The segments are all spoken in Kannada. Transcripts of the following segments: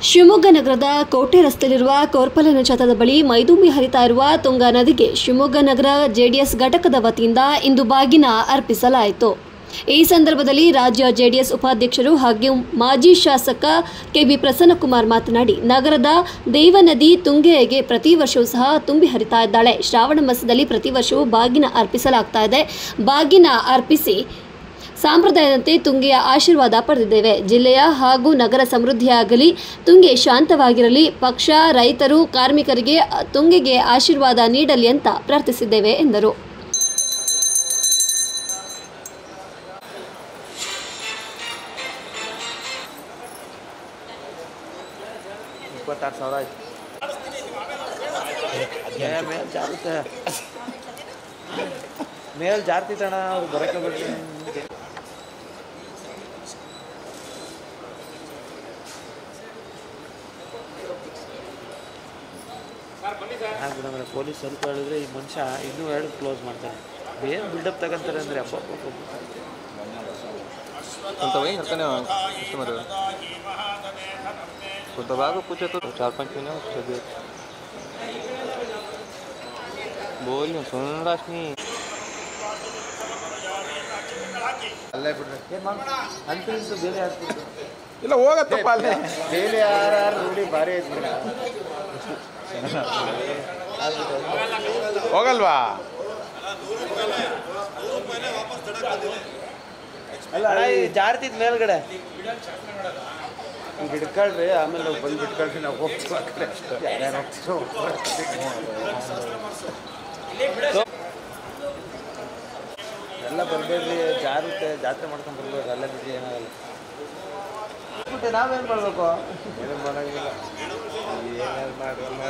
ಶಿವಮೊಗ್ಗ ನಗರದ ಕೋಟೆ ರಸ್ತೆಯಲ್ಲಿರುವ ಕೋರ್ಪಲನ ಛತ್ರದ ಬಳಿ ಮೈದುಂಬಿ ಹರಿತಾ ಇರುವ ತುಂಗಾ ನದಿಗೆ ಶಿವಮೊಗ್ಗ ನಗರ ಜೆಡಿಎಸ್ ಘಟಕದ ವತಿಯಿಂದ ಇಂದು ಬಾಗಿನ ಅರ್ಪಿಸಲಾಯಿತು. ಈ ಸಂದರ್ಭದಲ್ಲಿ ರಾಜ್ಯ ಜೆಡಿಎಸ್ ಉಪಾಧ್ಯಕ್ಷರು ಹಾಗೂ ಮಾಜಿ ಶಾಸಕ ಕೆಬಿ ಪ್ರಸನ್ನಕುಮಾರ್ ಮಾತನಾಡಿ, ನಗರದ ದೇವನದಿ ತುಂಗೆಗೆ ಪ್ರತಿ ವರ್ಷವೂ ಸಹ ತುಂಬಿ ಹರಿತಾ ಇದ್ದಾಳೆ. ಶ್ರಾವಣ ಮಾಸದಲ್ಲಿ ಪ್ರತಿ ವರ್ಷವೂ ಬಾಗಿನ ಅರ್ಪಿಸಲಾಗ್ತಾ ಇದೆ. ಬಾಗಿನ ಅರ್ಪಿಸಿ ಸಂಪ್ರದಾಯದಂತೆ ತುಂಗೆಯ ಆಶೀರ್ವಾದ ಪಡೆದಿದ್ದೇವೆ. ಜಿಲ್ಲೆಯ ಹಾಗೂ ನಗರ ಸಮೃದ್ಧಿಯಾಗಲಿ, ತುಂಗೆ ಶಾಂತವಾಗಿರಲಿ, ಪಕ್ಷ, ರೈತರು, ಕಾರ್ಮಿಕರಿಗೆ ತುಂಗೆಗೆ ಆಶೀರ್ವಾದ ನೀಡಲಿ ಅಂತ ಪ್ರಾರ್ಥಿಸಿದ್ದೇವೆ ಎಂದರು. ಮೇಲ್ ಜಾರ್ತಿತಣ ಅವ್ರು ಬರಕ್ಕೆ ಬಿಡ್ಲಿ ಆಗ್ಬಿಡಂದ್ರೆ ಪೊಲೀಸ್ ಸ್ವಲ್ಪ ಹೇಳಿದ್ರೆ ಈ ಮನುಷ್ಯ ಇನ್ನೂ ಎರಡು ಕ್ಲೋಸ್ ಮಾಡ್ತಾರೆ. ಏನು ಬಿಲ್ಡಪ್ ತಗೊಂತಾರೆ ಅಂದರೆ ಅಪ್ಪ कोणता वही हरका नहीं कस्टमर कोणता बाग पूछे तो 4-5 महीने सभी बोल नहीं सुन राशनी ಅಲ್ಲೇ ಬಿಡ್ರಿ ಅನ್ಪಿಲ್ಸು ಬೇರೆ ಹಾಕ್ಬಿಟ್ಟು ಇಲ್ಲ ಹೋಗತ್ತಪ್ಪ ಅಲ್ಲೇ ಬೇರೆ ಯಾರು ರೂಢಿ ಭಾರಿ ಐತಿ ಹೋಗಲ್ವಾ? ಅಲ್ಲ ಜಾರ್ತಿದ್ ಮೇಲ್ಗಡೆ ಹಿಡ್ಕೊಳ್ರಿ, ಆಮೇಲೆ ನಾವು ಬಂದು ಬಿಟ್ಕೊಳ್ರಿ, ನಾವು ಹೋಗ್ತೀವಿ ಆ ಕಡೆ. ಯಾರ್ಯಾರು ಹೋಗ್ತೀರೋ ಎಲ್ಲ ಬರ್ಬೇಡ್ರಿ, ಜಾರುತ್ತೆ, ಜಾತ್ರೆ ಮಾಡ್ಕೊಂಡು ಬರ್ಬೇಕು. ಅಲ್ಲೇ ಬಿಟ್ಟು ಏನಾಗಲ್ಲ. ನಾವೇನು ಮಾಡಬೇಕು? ಏನು ಮಾಡೋಂಗಿಲ್ಲ, ಏನಾದ್ರು ಮಾಡಲ್ಲ.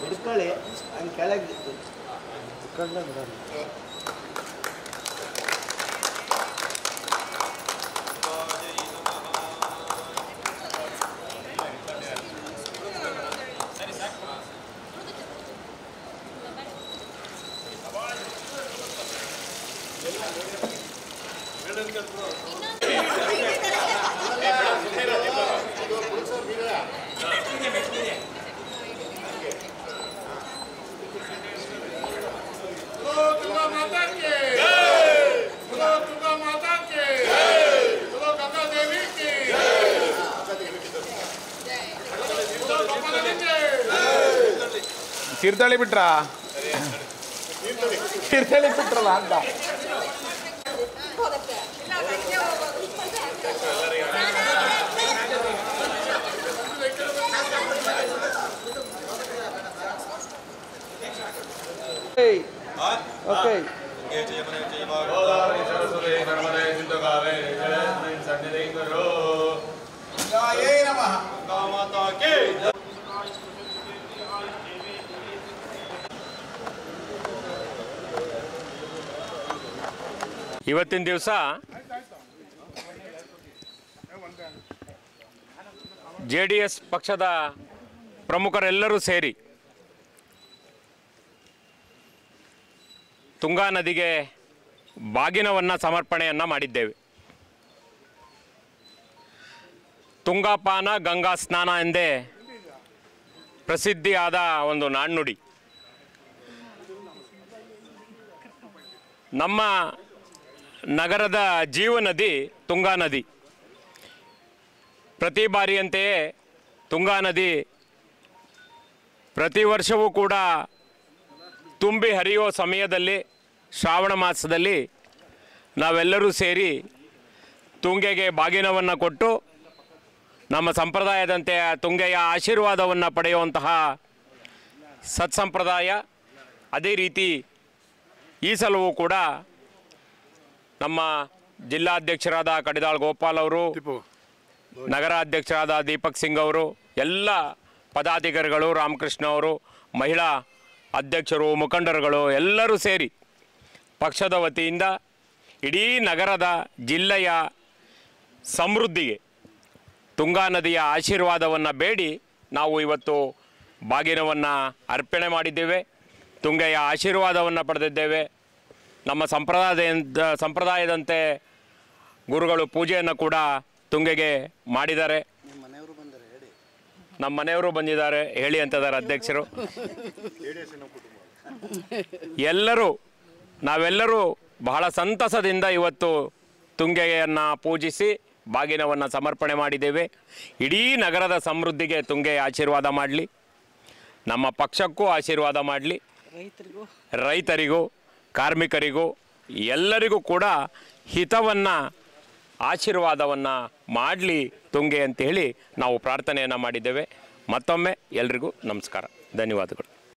ಹಿಡ್ಕೊಳ್ಳಿ, ಹಂಗೆ ಕೆಳಗೆ ಹಿಡ್ಕೊಂಡ್ರೆ ಬಿಡೋಣ. ತೀರ್ಥಹಳ್ಳಿ ಬಿಟ್ರಾ? ತೀರ್ಥಹಳ್ಳಿ ಬಿಟ್ರಲ್ಲ ಅಂತ ಓಕೆ. ಇವತ್ತಿನ ದಿವಸ ಜೆಡಿಎಸ್ ಪಕ್ಷದ ಪ್ರಮುಖರೆಲ್ಲರೂ ಸೇರಿ ತುಂಗಾ ನದಿಗೆ ಬಾಗಿನವನ್ನು ಸಮರ್ಪಣೆಯನ್ನು ಮಾಡಿದ್ದೇವೆ. ತುಂಗಾಪಾನ ಗಂಗಾ ಸ್ನಾನ ಎಂದೇ ಪ್ರಸಿದ್ಧಿಯಾದ ಒಂದು ನಾಣ್ಣುಡಿ. ನಮ್ಮ ನಗರದ ಜೀವನದಿ ತುಂಗಾ ನದಿ. ಪ್ರತಿ ಬಾರಿಯಂತೆಯೇ ತುಂಗಾ ನದಿ ಪ್ರತಿ ವರ್ಷವೂ ಕೂಡ ತುಂಬಿ ಹರಿಯುವ ಸಮಯದಲ್ಲಿ, ಶ್ರಾವಣ ಮಾಸದಲ್ಲಿ ನಾವೆಲ್ಲರೂ ಸೇರಿ ತುಂಗೆಗೆ ಬಾಗಿನವನ್ನು ಕೊಟ್ಟು ನಮ್ಮ ಸಂಪ್ರದಾಯದಂತೆ ತುಂಗೆಯ ಆಶೀರ್ವಾದವನ್ನು ಪಡೆಯುವಂತಹ ಸತ್ಸಂಪ್ರದಾಯ. ಅದೇ ರೀತಿ ಈ ಸಲವೂ ಕೂಡ ನಮ್ಮ ಜಿಲ್ಲಾಧ್ಯಕ್ಷರಾದ ಕಡಿದಾಳ್ ಗೋಪಾಲ್ ಅವರು, ನಗರಾಧ್ಯಕ್ಷರಾದ ದೀಪಕ್ ಸಿಂಗ್ ಅವರು, ಎಲ್ಲ ಪದಾಧಿಕಾರಿಗಳು, ರಾಮಕೃಷ್ಣ ಅವರು, ಮಹಿಳಾ ಅಧ್ಯಕ್ಷರು, ಮುಖಂಡರುಗಳು ಎಲ್ಲರೂ ಸೇರಿ ಪಕ್ಷದ ವತಿಯಿಂದ ಇಡೀ ನಗರದ ಜಿಲ್ಲೆಯ ಸಮೃದ್ಧಿಗೆ ತುಂಗಾ ನದಿಯ ಆಶೀರ್ವಾದವನ್ನು ಬೇಡಿ ನಾವು ಇವತ್ತು ಬಾಗಿನವನ್ನು ಅರ್ಪಣೆ ಮಾಡಿದ್ದೇವೆ. ತುಂಗೆಯ ಆಶೀರ್ವಾದವನ್ನು ಪಡೆದಿದ್ದೇವೆ. ನಮ್ಮ ಸಂಪ್ರದಾಯದಂತೆ ಗುರುಗಳು ಪೂಜೆಯನ್ನು ಕೂಡ ತುಂಗೆಗೆ ಮಾಡಿದ್ದಾರೆ. ನಮ್ಮ ಮನೆಯವರು ಬಂದಿದ್ದಾರೆ ಹೇಳಿ ಅಂತಿದ್ದಾರೆ ಅಧ್ಯಕ್ಷರು. ನಾವೆಲ್ಲರೂ ಬಹಳ ಸಂತಸದಿಂದ ಇವತ್ತು ತುಂಗೆಯನ್ನು ಪೂಜಿಸಿ ಬಾಗಿನವನ್ನು ಸಮರ್ಪಣೆ ಮಾಡಿದ್ದೇವೆ. ಇಡೀ ನಗರದ ಸಮೃದ್ಧಿಗೆ ತುಂಗೆ ಆಶೀರ್ವಾದ ಮಾಡಲಿ, ನಮ್ಮ ಪಕ್ಷಕ್ಕೂ ಆಶೀರ್ವಾದ ಮಾಡಲಿ, ರೈತರಿಗೂ ಕಾರ್ಮಿಕರಿಗೂ ಎಲ್ಲರಿಗೂ ಕೂಡ ಹಿತವನ್ನು ಆಶೀರ್ವಾದವನ್ನು ಮಾಡಲಿ ತುಂಗೆ ಅಂತೇಳಿ ನಾವು ಪ್ರಾರ್ಥನೆಯನ್ನು ಮಾಡಿದ್ದೇವೆ. ಮತ್ತೊಮ್ಮೆ ಎಲ್ರಿಗೂ ನಮಸ್ಕಾರ, ಧನ್ಯವಾದಗಳು.